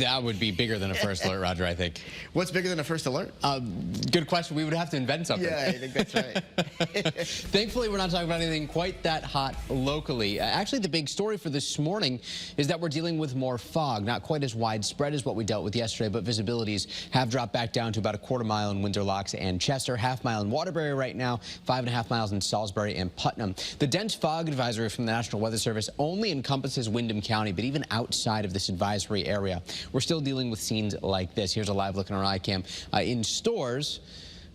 That would be bigger than a first alert, Roger, I think. What's bigger than a first alert? Good question. We would have to invent something. Yeah, I think that's right. Thankfully, we're not talking about anything quite that hot locally. Actually, the big story for this morning is that we're dealing with more fog. Not quite as widespread as what we dealt with yesterday, but visibilities have dropped back down to about a quarter mile in Windsor Locks and Chester, half mile in Waterbury right now, 5.5 miles in Salisbury and Putnam. The dense fog advisory from the National Weather Service only encompasses Windham County, but even outside of this advisory area, we're still dealing with scenes like this. Here's a live look in our iCam in stores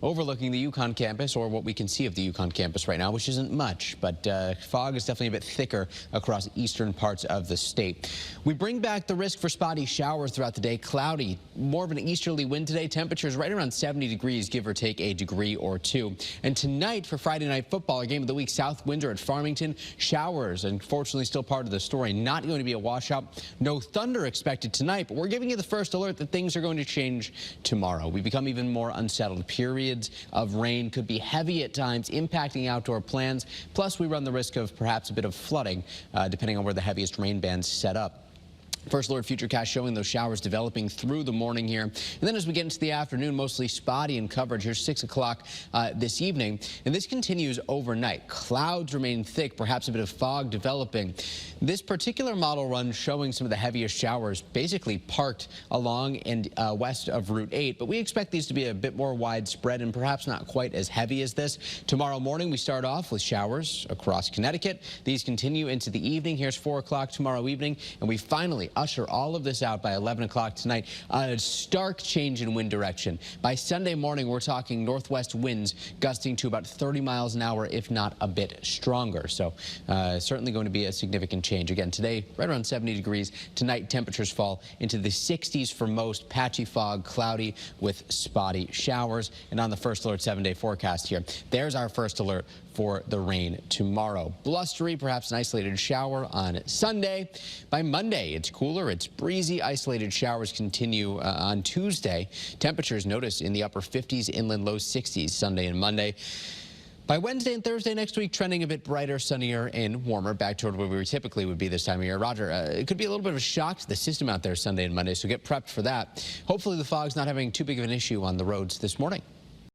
overlooking the Yukon campus, or what we can see of the Yukon campus right now, which isn't much, but fog is definitely a bit thicker across eastern parts of the state. We bring back the risk for spotty showers throughout the day. Cloudy, more of an easterly wind today. Temperatures right around 70 degrees, give or take a degree or two. And tonight for Friday Night Football, our game of the week, South Windsor at Farmington. Showers, unfortunately, still part of the story. Not going to be a washout. No thunder expected tonight, but we're giving you the first alert that things are going to change tomorrow. We become even more unsettled. Periods of rain could be heavy at times, impacting outdoor plans. Plus, we run the risk of perhaps a bit of flooding, depending on where the heaviest rain bands set up. First alert futurecast showing those showers developing through the morning here. And then as we get into the afternoon, mostly spotty in coverage. Here's 6 o'clock this evening. And this continues overnight. Clouds remain thick, perhaps a bit of fog developing. This particular model run showing some of the heaviest showers basically parked along and west of Route 8. But we expect these to be a bit more widespread and perhaps not quite as heavy as this. Tomorrow morning, we start off with showers across Connecticut. These continue into the evening. Here's 4 o'clock tomorrow evening. And we finally usher all of this out by 11 o'clock tonight. A stark change in wind direction. By Sunday morning, we're talking northwest winds gusting to about 30 miles an hour, if not a bit stronger. So certainly going to be a significant change. Again, today, right around 70 degrees. Tonight, temperatures fall into the 60s for most. Patchy fog, cloudy with spotty showers. And on the first alert 7-day forecast here, there's our first alert for the rain tomorrow. Blustery, perhaps an isolated shower on Sunday. By Monday, it's cooler, it's breezy. Isolated showers continue on Tuesday. Temperatures, notice, in the upper 50s, inland low 60s Sunday and Monday. By Wednesday and Thursday next week, trending a bit brighter, sunnier, and warmer, back toward where we typically would be this time of year. Roger, it could be a little bit of a shock to the system out there Sunday and Monday, so get prepped for that. Hopefully the fog's not having too big of an issue on the roads this morning.